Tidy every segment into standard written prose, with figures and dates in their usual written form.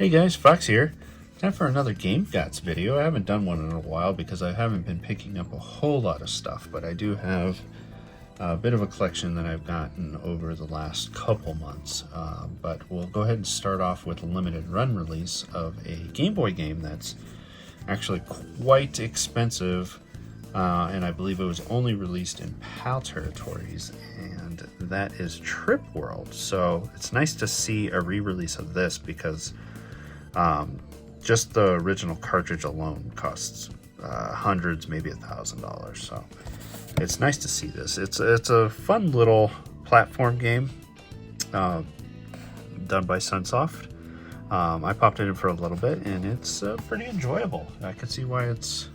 Hey guys, Fox here. Time for another Game Gots video. I haven't done one in a while because I haven't been picking up a whole lot of stuff, but I do have a bit of a collection that I've gotten over the last couple months. But we'll go ahead and start off with a limited run release of a Game Boy game that's actually quite expensive, and I believe it was only released in PAL territories, and that is Trip World. So it's nice to see a re-release of this because just the original cartridge alone costs hundreds, maybe $1,000. So it's nice to see this. It's a fun little platform game done by Sunsoft. I popped it in for a little bit, and it's pretty enjoyable. I can see why it's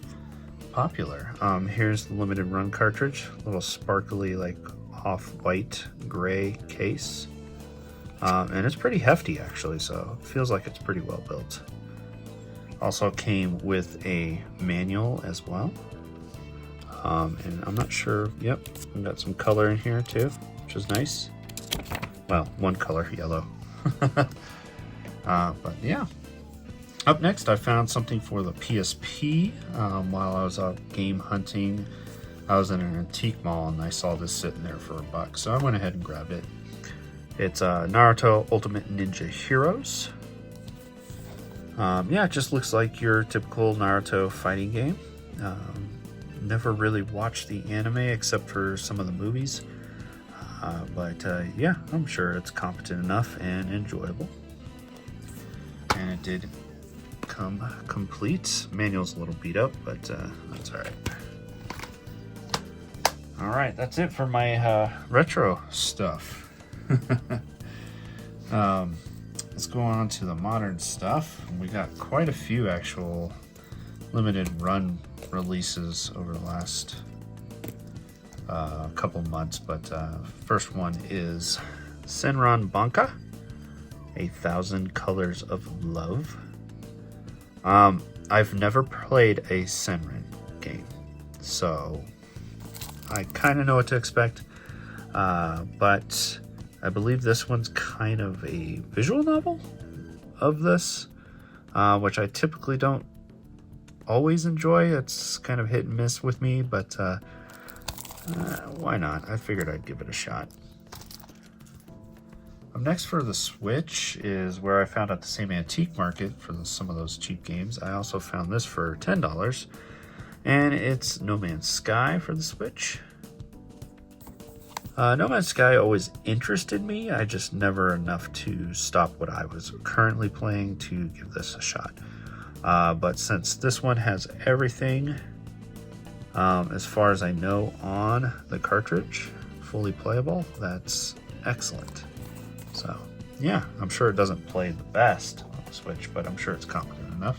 popular. Here's the limited run cartridge, little sparkly, like off-white gray case. And it's pretty hefty actually, so it feels like it's pretty well built. Also came with a manual as well. And I'm not sure, yep, we've got some color in here too, which is nice. Well, one color, yellow. But yeah. Up next, I found something for the PSP. While I was out game hunting, I was in an antique mall and I saw this sitting there for $1, so I went ahead and grabbed it. It's Naruto Ultimate Ninja Heroes. Yeah, it just looks like your typical Naruto fighting game. Never really watched the anime except for some of the movies. But yeah, I'm sure it's competent enough and enjoyable. And it did come complete. Manual's a little beat up, but that's alright. Alright, that's it for my retro stuff. Let's go on to the modern stuff. We got quite a few actual limited run releases over the last couple months, but first one is Senran Banka, 1,000 Colors of Love. I've never played a Senran game, so I kind of know what to expect, but I believe this one's kind of a visual novel of this, which I typically don't always enjoy. It's kind of hit and miss with me, but why not? I figured I'd give it a shot. Up next for the Switch is where I found at the same antique market for some of those cheap games. I also found this for $10, and it's No Man's Sky for the Switch. No Man's Sky always interested me. I just never enough to stop what I was currently playing to give this a shot. But since this one has everything, as far as I know, on the cartridge, fully playable, that's excellent. So yeah, I'm sure it doesn't play the best on the Switch, but I'm sure it's competent enough.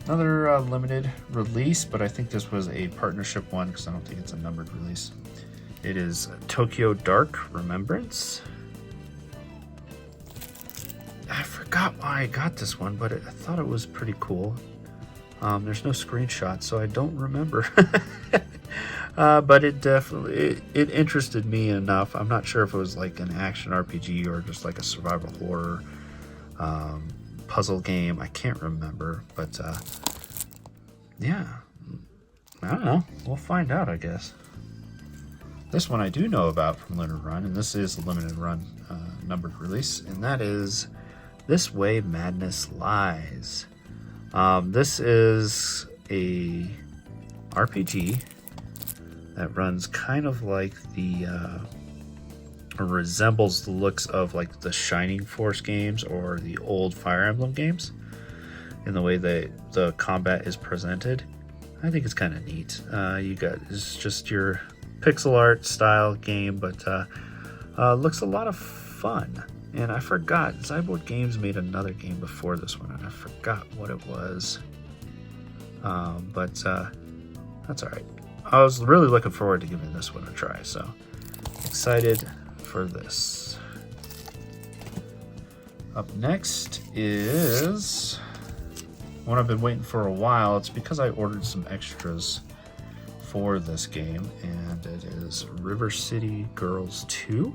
Another limited release, but I think this was a partnership one because I don't think it's a numbered release. It is Tokyo Dark Remembrance. I forgot why I got this one, but I thought it was pretty cool. There's no screenshot, so I don't remember. But it definitely it interested me enough. I'm not sure if it was like an action RPG or just like a survival horror puzzle game. I can't remember, but yeah, I don't know. We'll find out, I guess. This one I do know about from Limited Run, and this is a limited run numbered release, and that is This Way Madness Lies. This is a RPG that runs kind of like or resembles the looks of like the Shining Force games or the old Fire Emblem games in the way that the combat is presented. I think it's kind of neat. It's just your pixel art style game, but looks a lot of fun. And I forgot, Zyboard Games made another game before this one, and I forgot what it was. But that's alright. I was really looking forward to giving this one a try, so excited for this. Up next is one I've been waiting for a while. It's because I ordered some extras for this game, and it is River City Girls 2.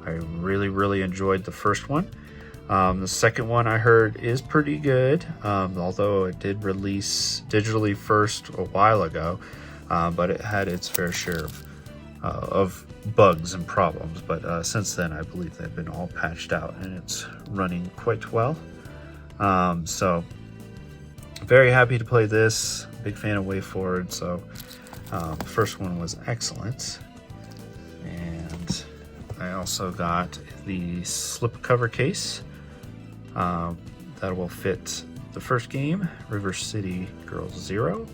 I really enjoyed the first one. The second one I heard is pretty good, although it did release digitally first a while ago, but it had its fair share of bugs and problems. But since then, I believe they've been all patched out and it's running quite well. So very happy to play this. Big fan of WayForward, so the first one was excellent. And I also got the slipcover case that will fit the first game, River City Girls 0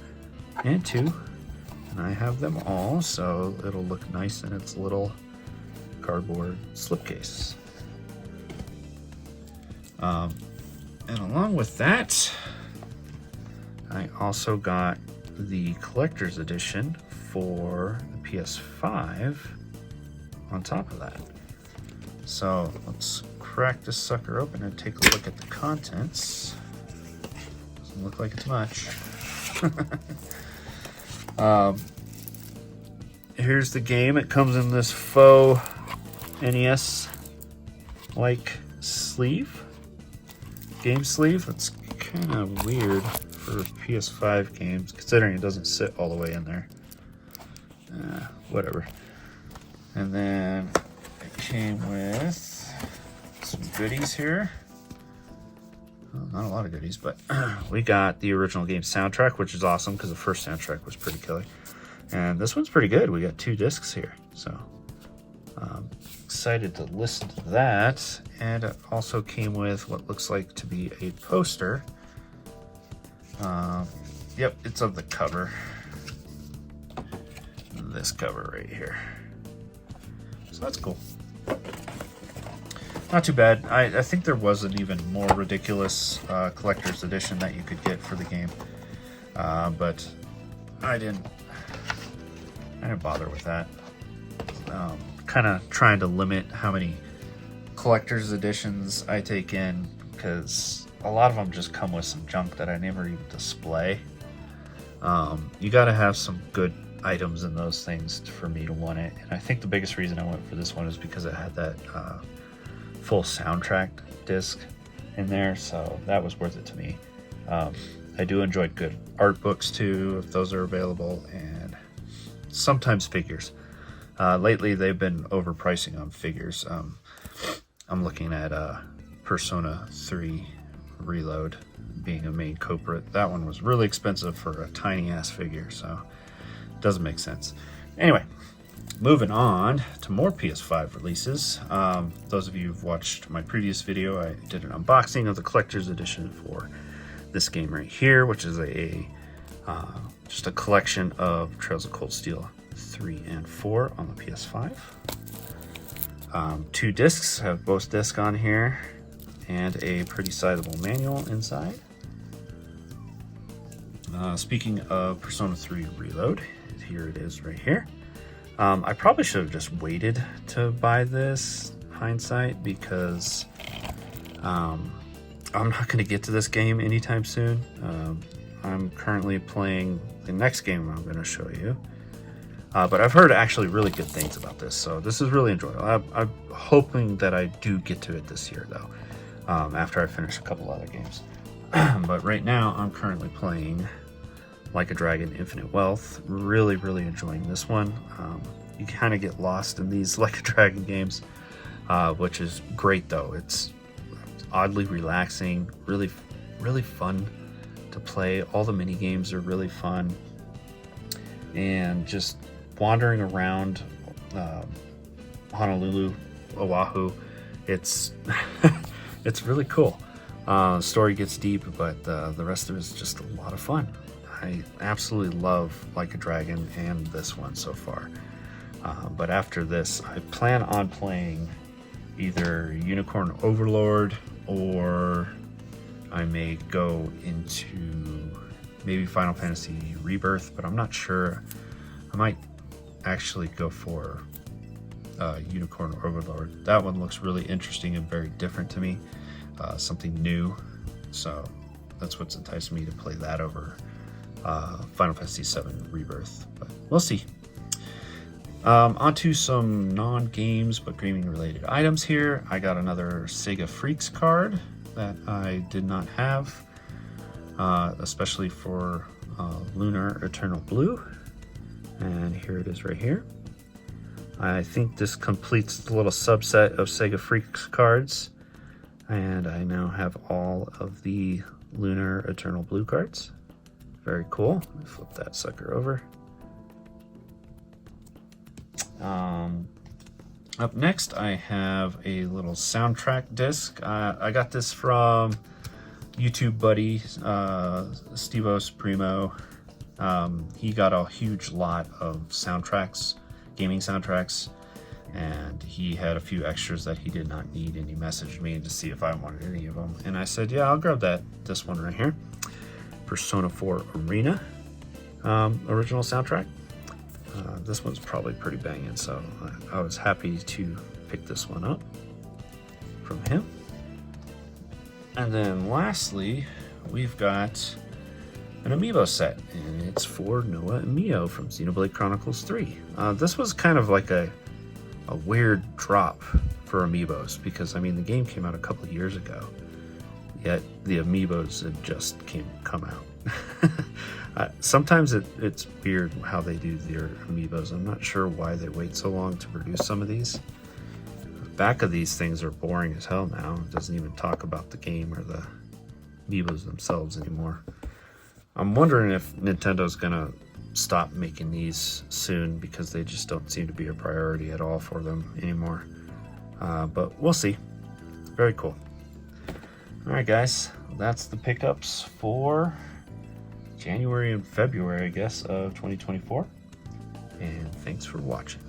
and 2. And I have them all, so it'll look nice in its little cardboard slipcase. And along with that, I also got the collector's edition for the PS5 on top of that. So let's crack this sucker open and take a look at the contents. Doesn't look like it's much. Here's the game. It comes in this faux NES like sleeve, game sleeve. That's kind of weird for PS5 games, considering it doesn't sit all the way in there. Whatever. And then it came with some goodies here. Well, not a lot of goodies, but we got the original game soundtrack, which is awesome because the first soundtrack was pretty killer. And this one's pretty good. We got 2 discs here, so excited to listen to that. And it also came with what looks like to be a poster. Yep, it's of the cover. This cover right here. So that's cool. Not too bad. I think there was an even more ridiculous collector's edition that you could get for the game, but I didn't bother with that. Kind of trying to limit how many collector's editions I take in, because a lot of them just come with some junk that I never even display. You got to have some good items in those things for me to want it, and I think the biggest reason I went for this one is because it had that full soundtrack disc in there, so that was worth it to me. I do enjoy good art books too, if those are available, and sometimes figures. Lately they've been overpricing on figures. I'm looking at Persona 3 Reload being a main culprit. That one was really expensive for a tiny ass figure, so it doesn't make sense. Anyway, moving on to more PS5 releases. Those of you who've watched my previous video, I did an unboxing of the collector's edition for this game right here, which is just a collection of Trails of Cold Steel 3 and 4 on the PS5. 2 discs, have both discs on here, and a pretty sizable manual inside. Speaking of Persona 3 Reload, here it is right here. I probably should have just waited to buy this, hindsight, because I'm not going to get to this game anytime soon. I'm currently playing the next game I'm going to show you. But I've heard actually really good things about this, so this is really enjoyable. I'm hoping that I do get to it this year, though, after I finish a couple other games. But right now, I'm currently playing Like a Dragon Infinite Wealth. Really, really enjoying this one. You kind of get lost in these Like a Dragon games, which is great, though. It's oddly relaxing, really, really fun to play. All the mini games are really fun, and just wandering around Honolulu, Oahu, it's it's really cool. The story gets deep, but the rest of it is just a lot of fun. I absolutely love Like a Dragon and this one so far. But after this, I plan on playing either Unicorn Overlord, or I may go into maybe Final Fantasy Rebirth, but I'm not sure. I might actually go for Unicorn Overlord. That one looks really interesting and very different to me, something new. So that's what's enticed me to play that over Final Fantasy VII Rebirth, but we'll see. Onto some non-games but gaming related items here. I got another Sega Freaks card that I did not have, especially for Lunar Eternal Blue. And here it is right here. I think this completes the little subset of Sega Freaks cards. And I now have all of the Lunar Eternal Blue cards. Very cool. Let me flip that sucker over. Up next, I have a little soundtrack disc. I got this from YouTube buddy, Stevos Primo. He got a huge lot of soundtracks, gaming soundtracks, and he had a few extras that he did not need, and he messaged me to see if I wanted any of them. And I said, yeah, I'll grab this one right here. Persona 4 Arena original soundtrack. This one's probably pretty banging, so I was happy to pick this one up from him. And then lastly, we've got an amiibo set, and it's for Noah and Mio from Xenoblade Chronicles 3. This was kind of like a weird drop for amiibos, because I mean the game came out a couple years ago, yet the amiibos had just come out. Sometimes it's weird how they do their amiibos. I'm not sure why they wait so long to produce some of these. The back of these things are boring as hell now. It doesn't even talk about the game or the amiibos themselves anymore. I'm wondering if Nintendo's gonna stop making these soon, because they just don't seem to be a priority at all for them anymore. But we'll see. Very cool. All right, guys, that's the pickups for January and February, I guess, of 2024. And thanks for watching.